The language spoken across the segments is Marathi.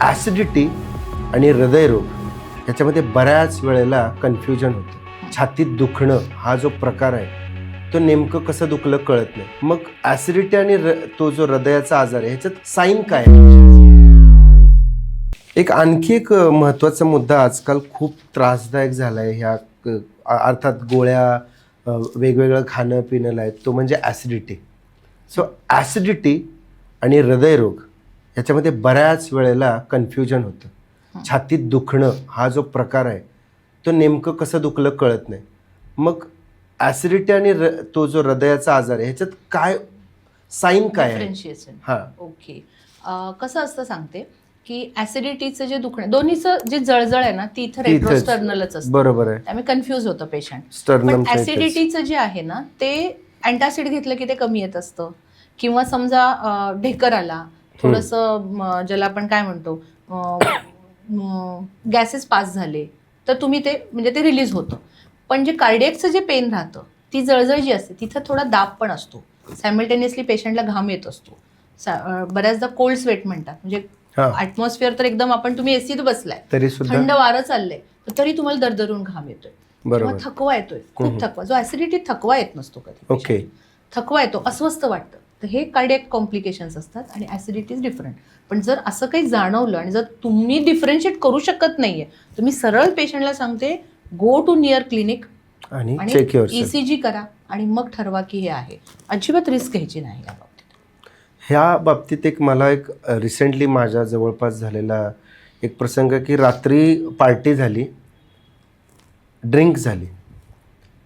ॲसिडिटी आणि हृदयरोग ह्याच्यामध्ये बऱ्याच वेळेला कन्फ्युजन होतं. छातीत दुखणं हा जो प्रकार आहे तो नेमकं कसं दुखलं कळत नाही. मग ॲसिडिटी आणि तो जो हृदयाचा आजार आहे ह्याच्यात साईन काय आहे? एक आणखी एक महत्त्वाचा मुद्दा आजकाल खूप त्रासदायक झाला आहे ह्या अर्थात गोळ्या वेगवेगळं खाणं पिणं आहे तो म्हणजे ॲसिडिटी. सो ॲसिडिटी आणि हृदयरोग ह्याच्यामध्ये बऱ्याच वेळेला कन्फ्युजन होतं. छातीत दुखणं हा जो प्रकार आहे तो नेमकं कसं दुखलं कळत नाही. मग ॲसिडिटी आणि तो जो हृदयाचा आजार आहे ह्याच्यात काय साईन काय आहे? डिफरन्शिएशन. हां, ओके. कसं असतं सांगते की ऍसिडिटीचं जे दुखणं दोन्हीचं जे जळजळ आहे ना ती इथं रेट्रोस्टर्नलच असतं. बरोबर आहे. त्यामुळे कन्फ्यूज होतं पेशंट. स्टर्नम पण ऍसिडिटीचं जे आहे ना ते अँटासिड घेतलं की ते कमी येत असतं. किंवा समजा ढेकर आला थोडंसं ज्याला आपण काय म्हणतो गॅसेस पास झाले तर तुम्ही ते म्हणजे ते रिलीज होतं. पण जे कार्डियकचं जे पेन राहतं ती जळजळ जी असते तिथं थोडा दाब पण असतो. सायमल्टेनियसली पेशंटला घाम येत असतो. बऱ्याचदा कोल्ड स्वेट म्हणतात म्हणजे ऍटमॉस्फिअर तर एकदम आपण तुम्ही एसीत बसलाय तरी सुद्धा थंड वारं चाललंय तरी तुम्हाला दरदरून घाम येतोय किंवा बरोबर. थकवा येतोय खूप थकवा. जो ऍसिडिटी थकवा येत नसतो कधी. ओके. थकवा येतो अस्वस्थ वाटतं तर हे कार्डियक कॉम्प्लिकेशन्स असतात आणि ऍसिडिटी इज डिफरंट. पण जर असं काही जाणवलं आणि जर तुम्ही डिफरन्शिएट करू शकत नाहीये तुम्ही सरळ पेशंटला सांगते गो टू नियर क्लिनिक आणि चेक युअरसेल्फ. ECG करा आणि मग ठरवा की हे आहे. अजिबात रिस्क घ्यायची नाही या बाबतीत. ह्या बाबतीत एक मला एक रिसेंटली माझ्या जवळपास झालेला एक प्रसंग की रात्री पार्टी झाली, ड्रिंक झाली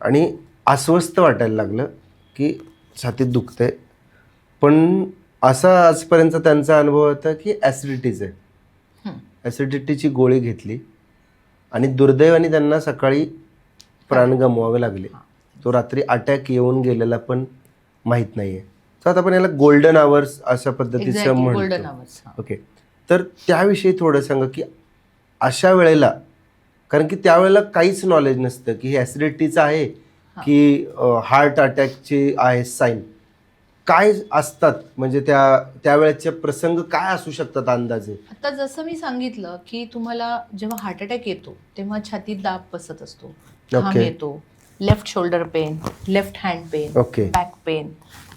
आणि अस्वस्थ वाटायला लागलं की छातीत दुखतंय. पण असा आजपर्यंत त्यांचा अनुभव होता की ॲसिडिटीच आहे. ॲसिडिटीची गोळी घेतली आणि दुर्दैवाने त्यांना सकाळी प्राण गमवावे लागले. तो रात्री अटॅक येऊन गेलेला पण माहीत नाही आहे. तर आता आपण याला गोल्डन आवर्स अशा पद्धतीचं गोल्डन म्हणतो. आवर्स. ओके. तर त्याविषयी थोडं सांगा की अशा वेळेला कारण की त्यावेळेला काहीच नॉलेज नसतं की हे ॲसिडिटीचं आहे की हार्ट अटॅकची आहे साईन. काय असतात म्हणजे त्यावेळेचे प्रसंग काय असू शकतात अंदाजे? आता जसं मी सांगितलं की तुम्हाला जेव्हा हार्ट अटॅक येतो तेव्हा छातीत दाब बसत असतो, घाम येतो, left shoulder pain, left hand pain, okay, back pain,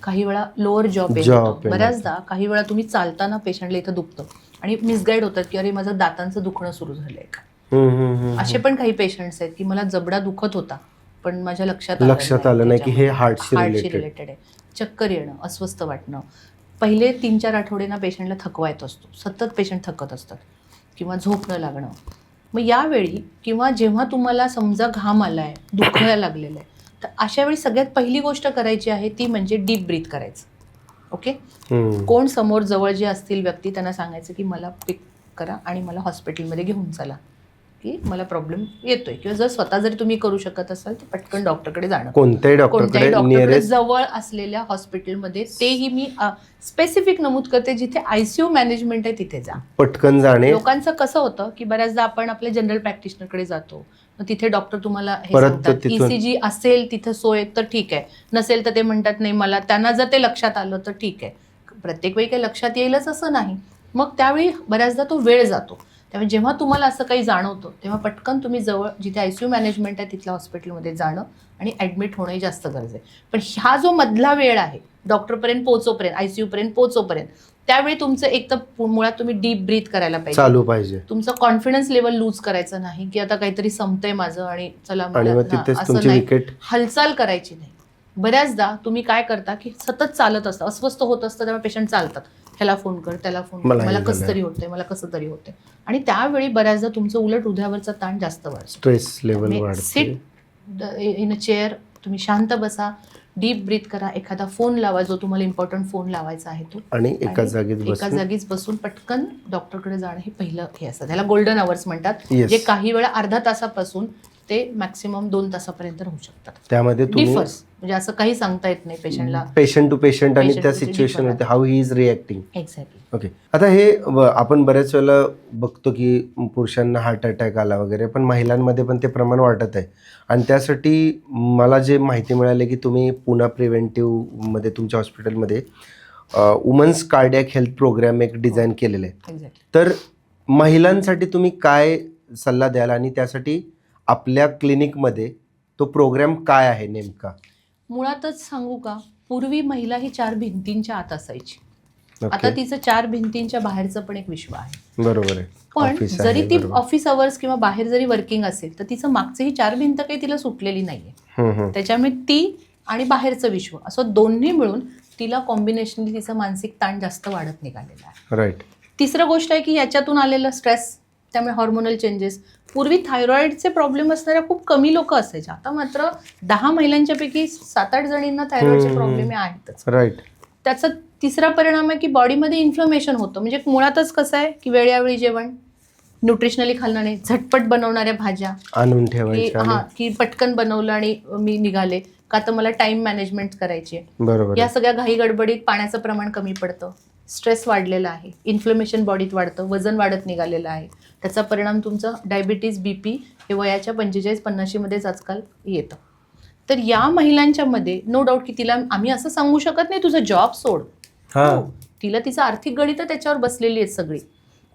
काही वेळा लोअर जॉ पेन होतो. बऱ्याचदा काही वेळा तुम्ही चालताना पेशंटला इथं दुखतं आणि मिसगाईड होतात की अरे माझं दातांचं दुखणं सुरू झालंय का. असे पण काही पेशंट्स आहेत की मला जबडा दुखत होता पण माझ्या लक्षात आलं नाही की हे हार्टशी रिलेटेड आहे. चक्कर येणं, अस्वस्थ वाटणं, पहिले 3-4 आठवडे ना पेशंटला थकवा येत असतो, सतत पेशंट थकत असतात किंवा झोप न लागणं. मग यावेळी किंवा जेव्हा तुम्हाला समजा घाम आलाय, दुखायला लागलेलं आहे तर अशा वेळी सगळ्यात पहिली गोष्ट करायची आहे ती म्हणजे डीप ब्रीथ करायचं. ओके. कोण समोर जवळ जे असतील व्यक्ती त्यांना सांगायचं की मला पिक करा आणि मला हॉस्पिटलमध्ये घेऊन चला की मला प्रॉब्लेम येतोय. किंवा जर स्वतः जरी तुम्ही करू शकत असाल तर पटकन डॉक्टरकडे जाणं, कोणत्याही डॉक्टरकडे जवळ असलेल्या हॉस्पिटलमध्ये. तेही मी स्पेसिफिक नमूद करते जिथे ICU मॅनेजमेंट आहे तिथे जा. पटकन जाणे. लोकांचं कसं होतं की बऱ्याचदा आपण आपल्या जनरल प्रॅक्टिशनरकडे जातो मग तिथे डॉक्टर तुम्हाला हे सांगतात ECG असेल तिथं सोय तर ठीक आहे, नसेल तर ते म्हणतात नाही मला. त्यांना जर ते लक्षात आलं तर ठीक आहे. प्रत्येक वेळी काही लक्षात येईलच असं नाही. मग त्यावेळी बऱ्याचदा तो वेळ जातो. त्यामुळे जेव्हा तुम्हाला असं काही जाणवतं तेव्हा पटकन तुम्ही जवळ जिथे ICU मॅनेजमेंट आहे तिथल्या हॉस्पिटलमध्ये जाणं आणि ॲडमिट होणंही जास्त गरज आहे. पण हा जो मधला वेळ आहे डॉक्टरपर्यंत पोहोचोपर्यंत, ICU पर्यंत पोहोचोपर्यंत, त्यावेळी तुमचं एक तर मुळात तुम्ही डीप ब्रीथ करायला पाहिजे. तुमचं कॉन्फिडन्स लेवल लूज करायचं नाही की आता काहीतरी संपतंय माझं आणि चला असं नाही, हालचाल करायची नाही. बऱ्याचदा तुम्ही काय करता की सतत चालत असतं, अस्वस्थ होत असतं त्यामुळे पेशंट चालतात, ह्याला फोन कर त्याला फोन कर, मला कसं तरी होतंय, मला कसं तरी होतंय. आणि त्यावेळी बऱ्याचदा तुमचं उलट हृदयावरचा ताण जास्त वाढतो, स्ट्रेस लेवल वाढते. सिट इन अ चेअर, तुम्ही शांत बसा, डीप ब्रीथ करा, एखादा फोन लावा जो तुम्हाला इम्पॉर्टंट फोन लावायचा आहे तो, आणि एका जागीच बसून पटकन डॉक्टरकडे जाणं हे पहिलं हे असतं. त्याला गोल्डन आवर्स म्हणतात. जे काही वेळा अर्धा तासापासून ते मॅक्सिमम 2 तासापर्यंत राहू शकतात. त्यामध्ये डिफर्स म्हणजे असं काही सांगता येत नाही पेशंटला, पेशंट टू पेशंट आणि त्या सिच्युएशन मध्ये how he is reacting. Exactly. Okay. आता हे आपण बऱ्याच वेळेला बघतो की पुरुषांना हार्ट अटॅक आला वगैरे, पण महिलांमध्ये पण ते प्रमाण वाढत आहे. आणि त्यासाठी मला जे माहिती मिळाली की तुम्ही पुना प्रिव्हेंटिव्ह मध्ये तुमच्या हॉस्पिटलमध्ये वुमन्स कार्डियक हेल्थ प्रोग्राम एक डिझाईन केलेलं आहे. तर महिलांसाठी तुम्ही काय सल्ला द्याल आणि त्यासाठी आपल्या क्लिनिकमध्ये तो प्रोग्राम काय आहे नेमका? मुळातच सांगू का, पूर्वी महिला ही 4 भिंतींच्या आत असायची. ओके. आता तिचं 4 भिंतींच्या बाहेरचं पण एक विश्व आहे. बरोबर आहे. पण ऑफिस आहे, जरी ती बरोबर. ऑफिस अवर्स किंवा बाहेर जरी वर्किंग असेल तर तिचं मागचं ही 4 भिंत काही तिला सुटलेली नाहीये. त्याच्यामुळे ती आणि बाहेरचं विश्व असं दोन्ही मिळून तिला कॉम्बिनेशनली तिचं मानसिक ताण जास्त वाढत निघालेला आहे. राईट. तिसरं गोष्ट आहे की याच्यातून आलेलं स्ट्रेस, त्यामुळे हॉर्मोनल चेंजेस. पूर्वी थायरॉइडचे प्रॉब्लेम असणाऱ्या खूप कमी लोक असायचे. आता मात्र 10 महिलांच्या पैकी 7-8 जणींना थायरॉइडचे प्रॉब्लेम आहेतच. राईट. त्याचा तिसरा परिणाम आहे की बॉडीमध्ये इन्फ्लमेशन होतं. म्हणजे मुळातच कसं आहे की वेळोवेळी जेवण, न्यूट्रिशनली खाल्लं नाही, झटपट बनवणाऱ्या भाज्या आणून की ठेवायचं. की पटकन बनवलं आणि मी निघाले, का तर मला टाइम मॅनेजमेंट करायची आहे. बरोबर. या सगळ्या घाई गडबडीत पाण्याचं प्रमाण कमी पडतं, स्ट्रेस वाढलेला आहे, इन्फ्लमेशन बॉडीत वाढतं, वजन वाढत निघालेलं आहे. त्याचा परिणाम तुमचं डायबिटीज, BP हे वयाच्या 45-50 मध्येच आजकाल येतं. तर या महिलांच्या मध्ये नो डाऊट की तिला आम्ही असं सांगू शकत नाही तुझं जॉब सोड. हो, तिला तिचं आर्थिक गणित त्याच्यावर बसलेली आहेत सगळी.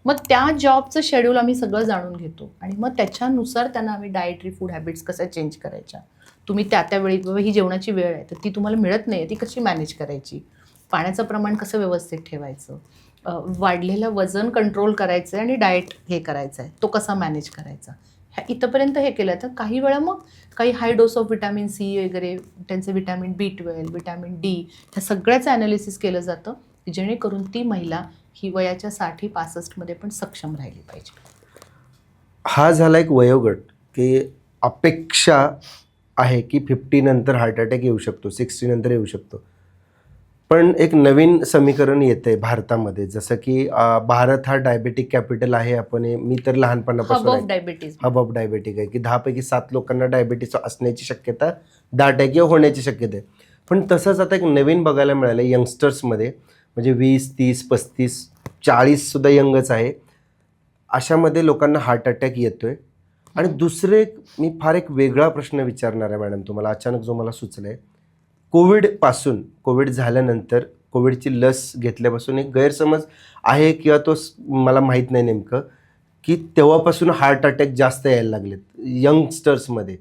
मग त्या जॉबचं शेड्यूल आम्ही सगळं जाणून घेतो आणि मग त्याच्यानुसार त्यांना आम्ही डाएटरी फूड हॅबिट्स कशा चेंज करायच्या. तुम्ही त्या वेळी बाबा ही जेवणाची वेळ आहे तर ती तुम्हाला मिळत नाही, ती कशी मॅनेज करायची, पाण्याचं प्रमाण कसं व्यवस्थित ठेवायचं, वाढलेलं वजन कंट्रोल करायचं आहे आणि डाएट हे करायचं आहे, तो कसा मॅनेज करायचा. ह्या इथंपर्यंत हे केलं तर काही वेळा मग काही हाय डोस ऑफ व्हिटॅमिन C वगैरे, त्यांचं व्हिटॅमिन B12, व्हिटॅमिन D ह्या सगळ्याचं ॲनालिसिस केलं जातं जेणेकरून ती महिला ही वयाच्या 60-65 मध्ये पण सक्षम राहिली पाहिजे. हा झाला एक वयोगट की अपेक्षा आहे की 50 नंतर हार्ट अटॅक येऊ शकतो, 60 नंतर येऊ शकतो. पण एक नवीन समीकरण येतंय भारतामध्ये, जसं की भारत हा डायबेटिक कॅपिटल आहे. मी तर लहानपणापासून हब ऑफ डायबेटिक आहे की 10 पैकी 7 लोकांना डायबिटीस असण्याची शक्यता 10% किंवा होण्याची शक्यता आहे. पण तसंच आता एक नवीन बघायला मिळालं यंगस्टर्समध्ये, म्हणजे 20, 30, 35, 40 सुद्धा यंगच आहे, अशामध्ये लोकांना हार्ट अटॅक येतोय. आणि दुसरे मी फार एक वेगळा प्रश्न विचारणार आहे मॅडम तुम्हाला, अचानक जो मला सुचलाय. कोविड झाल्यानंतर, कोविडची लस घेतल्यापासून एक गैरसमज आहे किंवा तो मला माहीत नाही नेमकं, की तेव्हापासून हार्ट अटॅक जास्त यायला लागलेत यंगस्टर्समध्ये.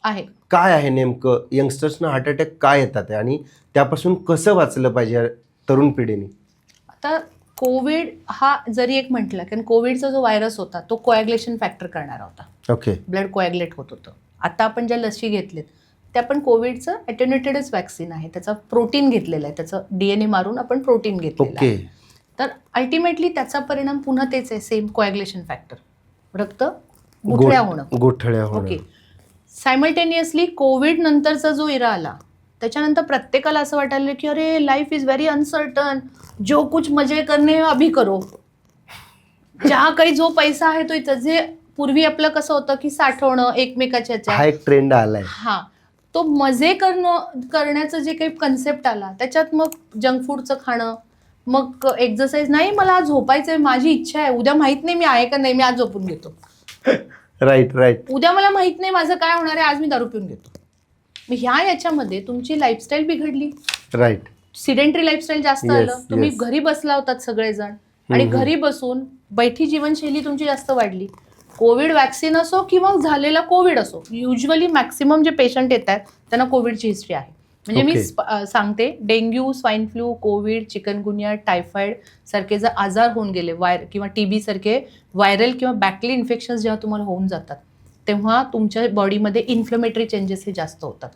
आहे काय आहे नेमकं, यंगस्टर्सना हार्ट अटॅक काय येतात आणि त्यापासून कसं वाचलं पाहिजे तरुण पिढीने? आता कोविड हा जरी एक म्हटलं, कारण कोविडचा जो व्हायरस होता तो कोॲग्युलेशन फॅक्टर करणारा होता. ओके. ब्लड कोॲग्युलेट होत होतं. आता आपण ज्या लसी घेतलेत त्या पण कोविडचं ॲटेन्युएटेडच वॅक्सिन आहे. त्याचा प्रोटीन घेतलेला आहे, त्याचं DNA मारून आपण प्रोटीन घेतलेलं आहे. तर अल्टिमेटली त्याचा परिणाम पुन्हा तेच आहे, सेम कोॲग्युलेशन फॅक्टर, रक्त गुठळ्या होणं. ओके. सायमल्टेनियसली कोविड नंतरचा जो इरा आला त्याच्यानंतर प्रत्येकाला असं वाटायला की अरे लाईफ इज व्हेरी अनसर्टन, जो कुछ मजे करणे अभी करो. ज्या काही जो पैसा आहे तो इथं, जे पूर्वी आपलं कसं होतं की साठवणं एकमेकाच्या, हा एक ट्रेंड आलाय. हा, तो मजे करण्याचं जे काही कन्सेप्ट आला त्याच्यात मग जंक फूडचं खाणं, मग एक्सरसाइज नाही, मला आज झोपायचंय, माझी इच्छा आहे, उद्या माहित नाही मी आहे का नाही, मी आज झोपून घेतो. राईट. उद्या मला माहित नाही माझं काय होणार आहे, आज मी दारू पिऊन घेतो. मग याच्यामध्ये तुमची लाईफस्टाईल बिघडली. राईट. सिडेंटरी लाईफस्टाईल जास्त आलं. तुम्ही घरी बसला होतात सगळेजण आणि घरी बसून बैठी जीवनशैली तुमची जास्त वाढली. कोविड वॅक्सिन असो किंवा झालेला कोविड असो, युजली मॅक्सिमम जे पेशंट येत आहेत त्यांना कोविडची हिस्ट्री आहे. म्हणजे मी सांगते, dengue, swine flu, Covid, chikungunya, typhoid सारखे जर आजार होऊन गेले, किंवा TB सारखे व्हायरल किंवा बॅक्टेरियल इन्फेक्शन्स जेव्हा तुम्हाला होऊन जातात तेव्हा तुमच्या बॉडीमध्ये इन्फ्लमेटरी चेंजेस हे जास्त होतात.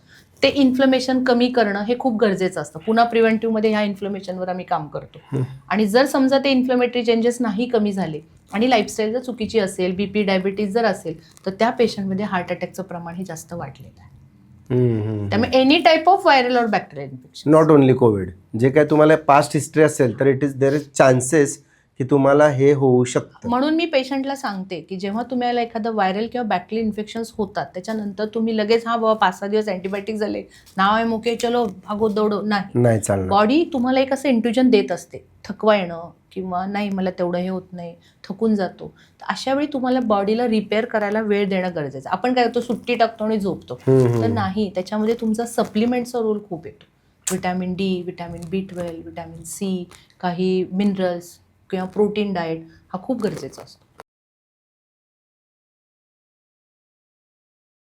ते इन्फ्लमेशन कमी करणं हे खूप गरजेचं असतं. पुन्हा प्रिव्हेंटिव्हमध्ये ह्या इन्फ्लमेशनवर आम्ही काम करतो. आणि जर समजा ते इन्फ्लमेटरी चेंजेस नाही कमी झाले आणि लाईफस्टाईल जर चुकीची असेल, BP, डायबिटीज जर असेल, तर त्या पेशंटमध्ये हार्ट अटॅकचं प्रमाण हे जास्त वाढलेलं आहे. त्यामुळे एनी टाईप ऑफ व्हायरल और bacterial infection, not only Covid, जे काय तुम्हाला पास्ट हिस्ट्री असेल तर देर इज चान्सेस की तुम्हाला हे होऊ शकतं. म्हणून मी पेशंटला सांगते की जेव्हा तुम्हाला एखादं व्हायरल किंवा बॅक्टेरियल इन्फेक्शन्स होतात त्याच्यानंतर तुम्ही लगेच हा बाबा 5-6 दिवस अँटीबायोटिक झाले, नाव आहे मुके, चलो भागो दौडो, नाही चालणार. बॉडी तुम्हाला एक असं इंट्युजन देत असते, थकवा येणं किंवा नाही मला तेवढं हे होत नाही, थकून जातो. तर अशा वेळी तुम्हाला बॉडीला रिपेअर करायला वेळ देणं गरजेचं. आपण काय करतो, सुट्टी टाकतो आणि झोपतो, तर नाही, त्याच्यामध्ये तुमचा सप्लिमेंटचा रोल खूप येतो. Vitamin D, vitamin B12, vitamin C, काही मिनरल्स किंवा प्रोटीन डाएट हा खूप गरजेचा असतो.